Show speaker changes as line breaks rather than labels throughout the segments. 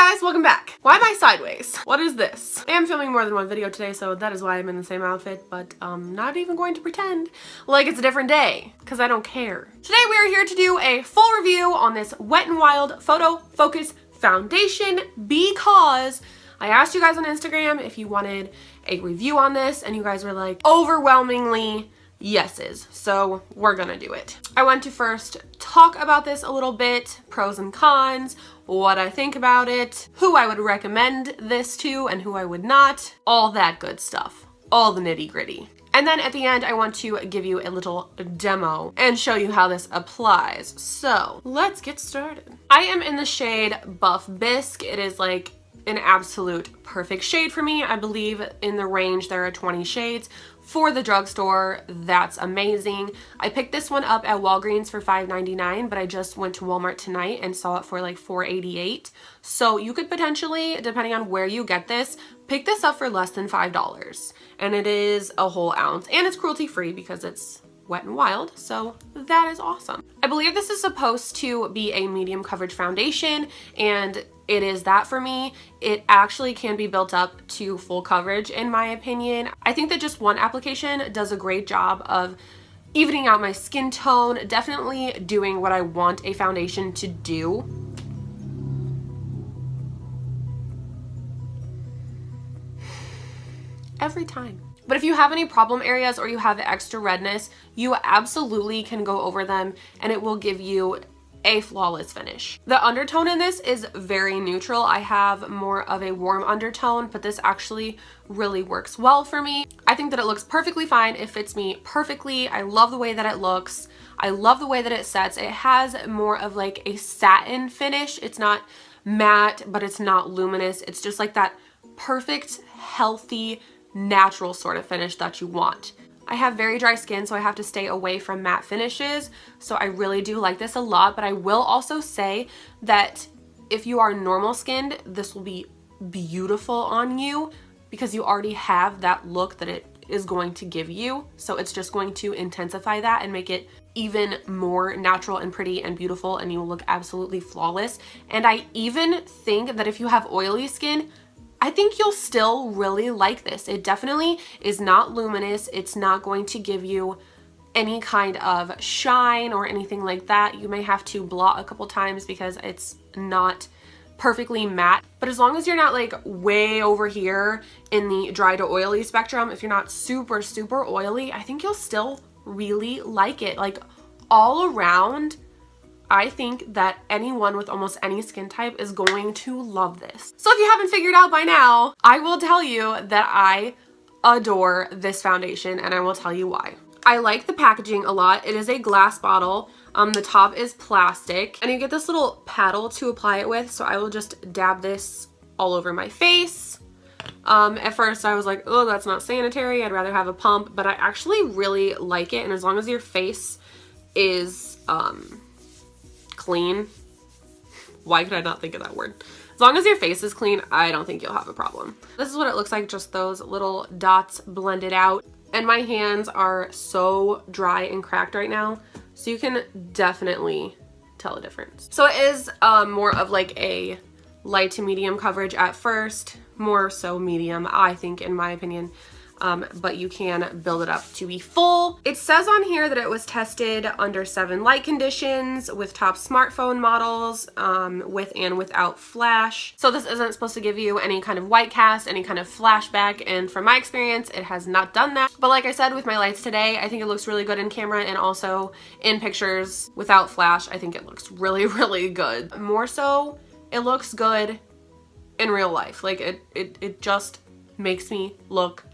Hi guys, welcome back. Why am I sideways? What is this? I am filming more than one video today, so that is why I'm in the same outfit, but I'm not even going to pretend like it's a different day, because I don't care. Today we are here to do a full review on this Wet n Wild PhotoFocus foundation because I asked you guys on Instagram if you wanted a review on this, and you guys were like, overwhelmingly yeses, so we're gonna do it. I want to first talk about this a little bit, pros and cons, what I think about it, who I would recommend this to and who I would not, all that good stuff, all the nitty gritty. And then at the end, I want to give you a little demo and show you how this applies. So let's get started. I am in the shade Buff Bisque. It is like an absolute perfect shade for me. I believe in the range there are 20 shades. For the drugstore, that's amazing. I picked this one up at Walgreens for $5.99, but I just went to Walmart tonight and saw it for like $4.88. So you could potentially, depending on where you get this, pick this up for less than $5. And it is a whole ounce. And it's cruelty free because it's Wet n Wild, so that is awesome. I believe this is supposed to be a medium coverage foundation, and it is that for me. It actually can be built up to full coverage in my opinion. I think that just one application does a great job of evening out my skin tone, definitely doing what I want a foundation to do. Every time. But if you have any problem areas or you have extra redness, you absolutely can go over them and it will give you a flawless finish. The undertone in this is very neutral. I have more of a warm undertone, but this actually really works well for me. I think that it looks perfectly fine. It fits me perfectly. I love the way that it looks. I love the way that it sets. It has more of like a satin finish. It's not matte, but it's not luminous. It's just like that perfect, healthy, natural sort of finish that you want. I have very dry skin, so I have to stay away from matte finishes, so I really do like this a lot. But I will also say that if you are normal skinned, this will be beautiful on you because you already have that look that it is going to give you, so it's just going to intensify that and make it even more natural and pretty and beautiful, and you will look absolutely flawless. And I even think that if you have oily skin, I think you'll still really like this. It definitely is not luminous. It's not going to give you any kind of shine or anything like that. You may have to blot a couple times because it's not perfectly matte. But as long as you're not like way over here in the dry to oily spectrum, if you're not super, super oily, I think you'll still really like it. Like all around, I think that anyone with almost any skin type is going to love this. So if you haven't figured out by now, I will tell you that I adore this foundation, and I will tell you why. I like the packaging a lot. It is a glass bottle. The top is plastic, and you get this little paddle to apply it with, so I will just dab this all over my face. At first I was like, oh, that's not sanitary. I'd rather have a pump, but I actually really like it, and as long as your face is clean. Why could I not think of that word? As long as your face is clean, I don't think you'll have a problem. This is what it looks like, just those little dots blended out. And my hands are so dry and cracked right now, so you can definitely tell a difference. So it is more of like a light to medium coverage at first, more so medium, I think, in my opinion. But you can build it up to be full. It says on here that it was tested under 7 light conditions with top smartphone models, with and without flash. So this isn't supposed to give you any kind of white cast, any kind of flashback, and from my experience, it has not done that. But like I said, with my lights today, I think it looks really good in camera, and also in pictures without flash, I think it looks really, really good. More so, it looks good in real life. Like it just makes me look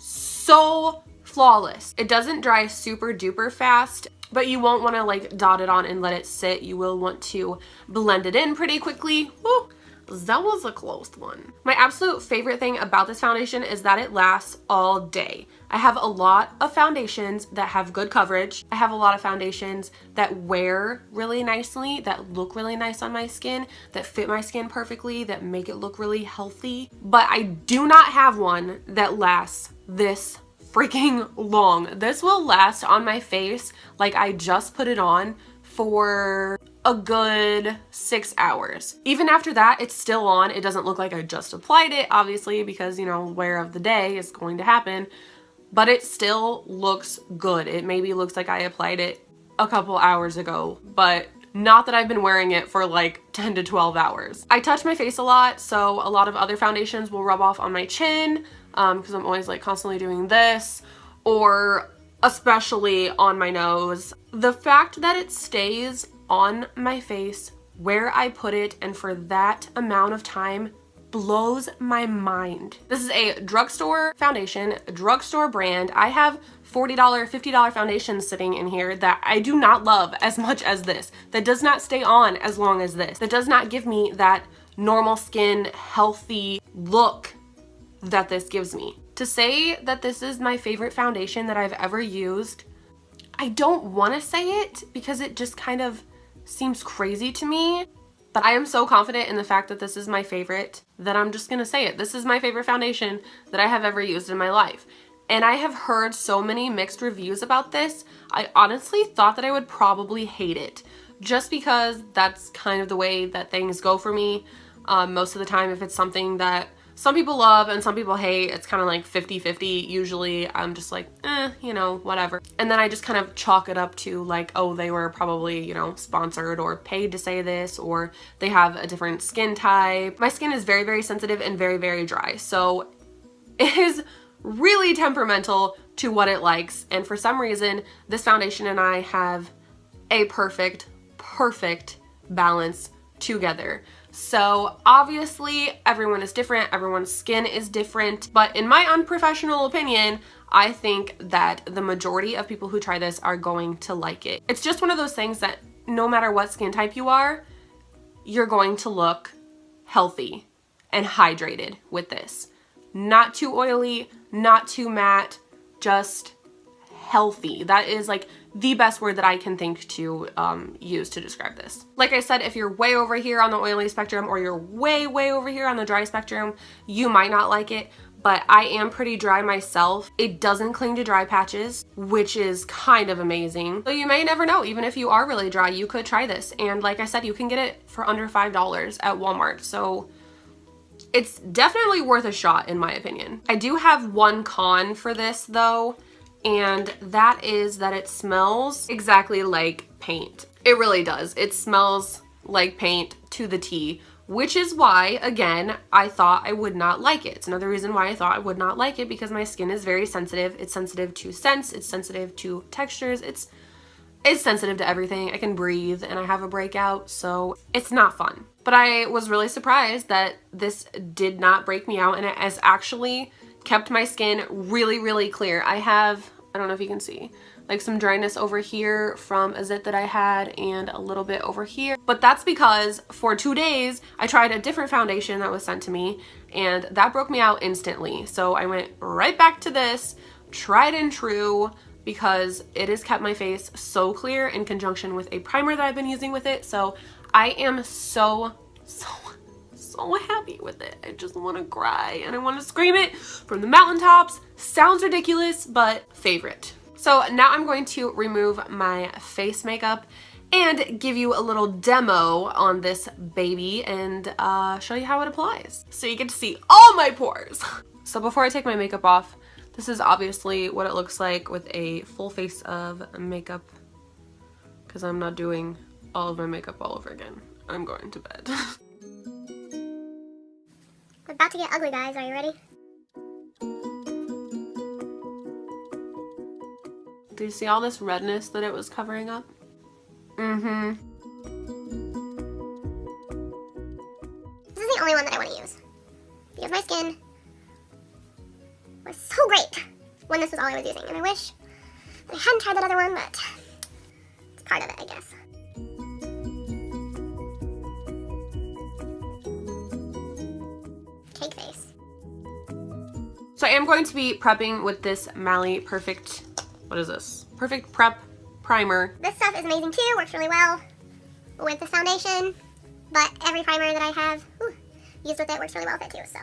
so flawless. It doesn't dry super duper fast, but you won't want to like dot it on and let it sit. You will want to blend it in pretty quickly. Woo, that was a close one. My absolute favorite thing about this foundation is that it lasts all day. I have a lot of foundations that have good coverage. I have a lot of foundations that wear really nicely, that look really nice on my skin, that fit my skin perfectly, that make it look really healthy. But I do not have one that lasts this freaking long. This will last on my face like I just put it on for a good 6 hours. Even after that, it's still on. It doesn't look like I just applied it, obviously, because, you know, wear of the day is going to happen, but it still looks good. It maybe looks like I applied it a couple hours ago, but not that I've been wearing it for like 10 to 12 hours. I touch my face a lot, so a lot of other foundations will rub off on my chin, because I'm always like constantly doing this, or especially on my nose. The fact that it stays on my face where I put it and for that amount of time blows my mind. This is a drugstore foundation, a drugstore brand. I have $40, $50 foundations sitting in here that I do not love as much as this. That does not stay on as long as this. That does not give me that normal skin, healthy look that this gives me. To say that this is my favorite foundation that I've ever used, I don't want to say it because it just kind of seems crazy to me, but I am so confident in the fact that this is my favorite that I'm just gonna say it. This is my favorite foundation that I have ever used in my life. And I have heard so many mixed reviews about this. I honestly thought that I would probably hate it just because that's kind of the way that things go for me. Most of the time, if it's something that some people love and some people hate, it's kind of like 50-50. Usually I'm just like, you know, whatever. And then I just kind of chalk it up to like, oh, they were probably, you know, sponsored or paid to say this, or they have a different skin type. My skin is very, very sensitive and very, very dry. So it is really temperamental to what it likes. And for some reason, this foundation and I have a perfect balance together. So obviously everyone is different, everyone's skin is different, but in my unprofessional opinion, I think that the majority of people who try this are going to like it. It's just one of those things that no matter what skin type you are, you're going to look healthy and hydrated with this. Not too oily, not too matte, just healthy. That is like the best word that I can think to use to describe this. Like I said, if you're way over here on the oily spectrum or you're way over here on the dry spectrum, you might not like it, but I am pretty dry myself. It doesn't cling to dry patches, which is kind of amazing. So you may never know, even if you are really dry, you could try this. And like I said, you can get it for under $5 at Walmart. So it's definitely worth a shot in my opinion. I do have one con for this though, and that is that it smells exactly like paint. It really does. It smells like paint to the T, which is why, again, I thought I would not like it. It's another reason why I thought I would not like it, because my skin is very sensitive. It's sensitive to scents, it's sensitive to textures, it's sensitive to everything. I can breathe and I have a breakout, so it's not fun. But I was really surprised that this did not break me out, and it has actually kept my skin really clear. I have, I don't know if you can see, like some dryness over here from a zit that I had and a little bit over here. But that's because for 2 days, I tried a different foundation that was sent to me and that broke me out instantly. So I went right back to this, tried and true, because it has kept my face so clear in conjunction with a primer that I've been using with it. So I am so happy with it. I just want to cry and I want to scream it from the mountaintops. Sounds ridiculous, but favorite. So now I'm going to remove my face makeup and give you a little demo on this baby and show you how it applies. So you get to see all my pores. So before I take my makeup off, this is obviously what it looks like with a full face of makeup, because I'm not doing all of my makeup all over again. I'm going to bed.
We're about to get ugly, guys. Are you ready?
Do you see all this redness that it was covering up? Mm-hmm.
This is the only one that I want to use, because my skin was so great when this was all I was using, and I wish I hadn't tried that other one, but it's part of it, I guess. Cake face.
So I am going to be prepping with this Mally Perfect, what is this? Perfect Prep Primer.
This stuff is amazing too, works really well with this foundation, but every primer that I have used with it works really well with it too, so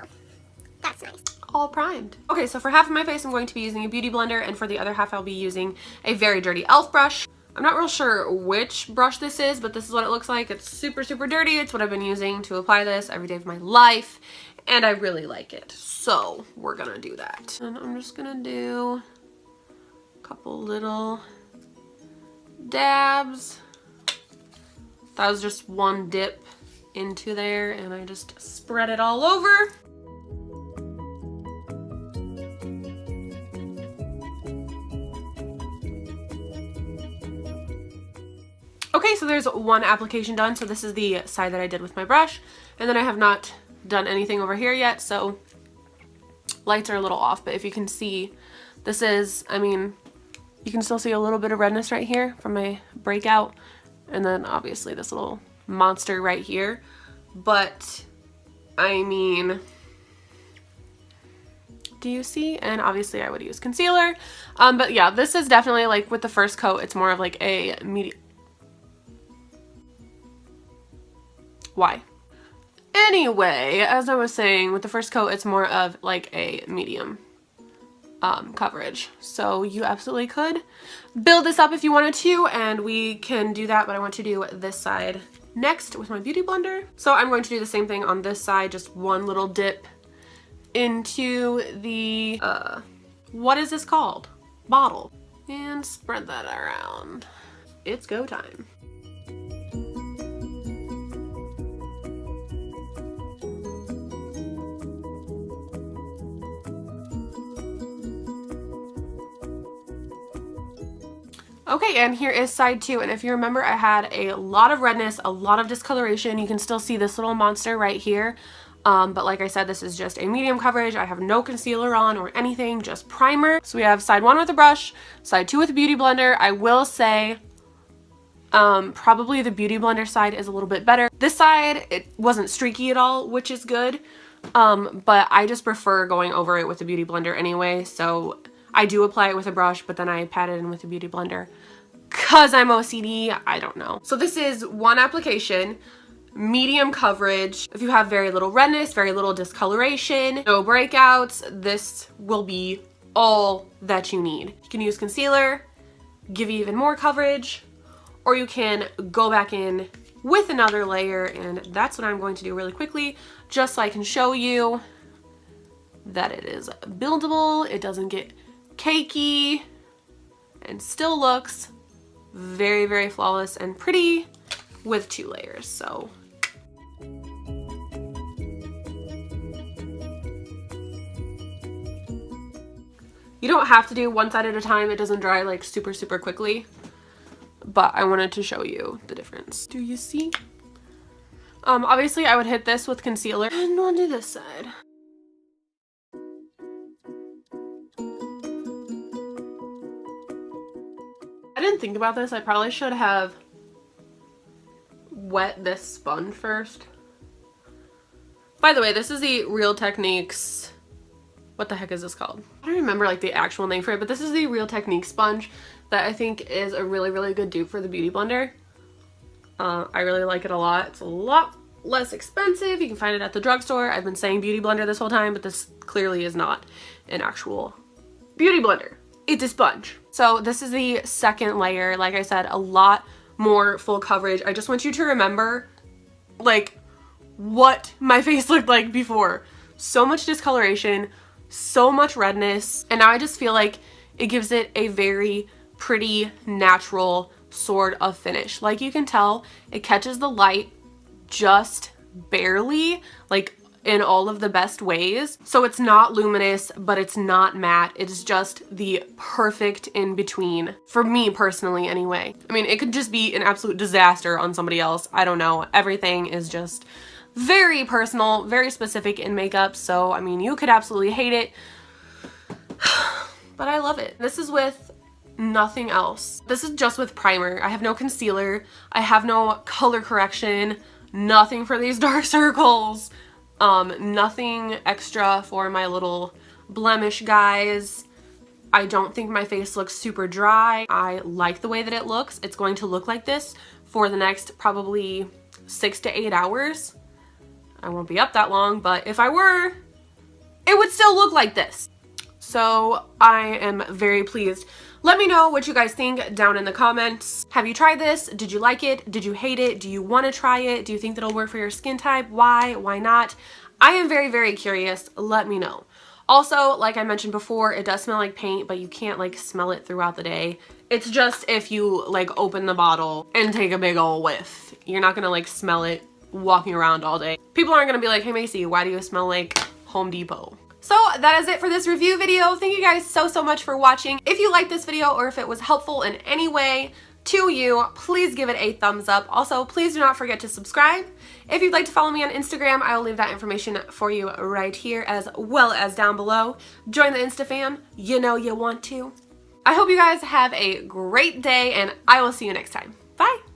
that's nice.
All primed. Okay, so for half of my face I'm going to be using a beauty blender, and for the other half I'll be using a very dirty e.l.f. brush. I'm not real sure which brush this is, but this is what it looks like. It's super, super dirty. It's what I've been using to apply this every day of my life, and I really like it. So we're gonna do that. And I'm just gonna do a couple little dabs. That was just one dip into there, and I just spread it all over. Okay, so there's one application done. So this is the side that I did with my brush, and then I have not done anything over here yet, so lights are a little off, but if you can see, this is, I mean, you can still see a little bit of redness right here from my breakout, and then obviously this little monster right here. But I mean, do you see? And obviously I would use concealer, but yeah, this is definitely, like, with the first coat, it's more of like a medium. Why? Anyway, as I was saying, with the first coat, it's more of like a medium coverage. So you absolutely could build this up if you wanted to, and we can do that, but I want to do this side next with my beauty blender. So I'm going to do the same thing on this side, just one little dip into the, what is this called? Bottle. And spread that around. It's go time. Okay, and here is side 2, and if you remember, I had a lot of redness, a lot of discoloration. You can still see this little monster right here, but like I said, this is just a medium coverage. I have no concealer on or anything, just primer. So we have side 1 with a brush, side 2 with a beauty blender. I will say probably the beauty blender side is a little bit better. This side, it wasn't streaky at all, which is good, but I just prefer going over it with the beauty blender anyway, so I do apply it with a brush, but then I pat it in with a beauty blender. Cause I'm OCD, I don't know. So this is one application, medium coverage. If you have very little redness, very little discoloration, no breakouts, this will be all that you need. You can use concealer, give you even more coverage, or you can go back in with another layer, and that's what I'm going to do really quickly, just so I can show you that it is buildable, it doesn't get cakey, and still looks very, very flawless and pretty with 2 layers. So you don't have to do one side at a time. It doesn't dry like super, super quickly, but I wanted to show you the difference. Do you see? Obviously I would hit this with concealer, and we'll do this side. I didn't think about this. I probably should have wet this sponge first. By the way, this is the Real Techniques, what the heck is this called? I don't remember like the actual name for it, but this is the Real Techniques sponge that I think is a really, really good dupe for the beauty blender. I really like it a lot. It's a lot less expensive. You can find it at the drugstore. I've been saying beauty blender this whole time, but this clearly is not an actual beauty blender. It's a sponge. So this is the second layer. Like I said, a lot more full coverage. I just want you to remember like what my face looked like before. So much discoloration, so much redness, and now I just feel like it gives it a very pretty, natural sort of finish. Like you can tell, it catches the light just barely, like in all of the best ways. So it's not luminous, but it's not matte. It's just the perfect in between, for me personally anyway. I mean, it could just be an absolute disaster on somebody else. I don't know. Everything is just very personal, very specific in makeup. So, I mean, you could absolutely hate it, but I love it. This is with nothing else. This is just with primer. I have no concealer. I have no color correction, nothing for these dark circles. Nothing extra for my little blemish guys. I don't think my face looks super dry. I like the way that it looks. It's going to look like this for the next probably 6 to 8 hours. I won't be up that long, but if I were, it would still look like this. so I am very pleased. Let me know what you guys think down in the comments. Have you tried this? Did you like it? Did you hate it? Do you want to try it? Do you think that'll work for your skin type? Why? Why not? I am very, very curious. Let me know. Also, like I mentioned before, it does smell like paint, but you can't like smell it throughout the day. It's just if you like open the bottle and take a big ol' whiff. You're not gonna like smell it walking around all day. People aren't gonna be like, hey Macy, why do you smell like Home Depot? So that is it for this review video. Thank you guys so much for watching. If you liked this video or if it was helpful in any way to you, please give it a thumbs up. Also, please do not forget to subscribe. If you'd like to follow me on Instagram, I will leave that information for you right here as well as down below. Join the Insta fam. You know you want to. I hope you guys have a great day and I will see you next time. Bye.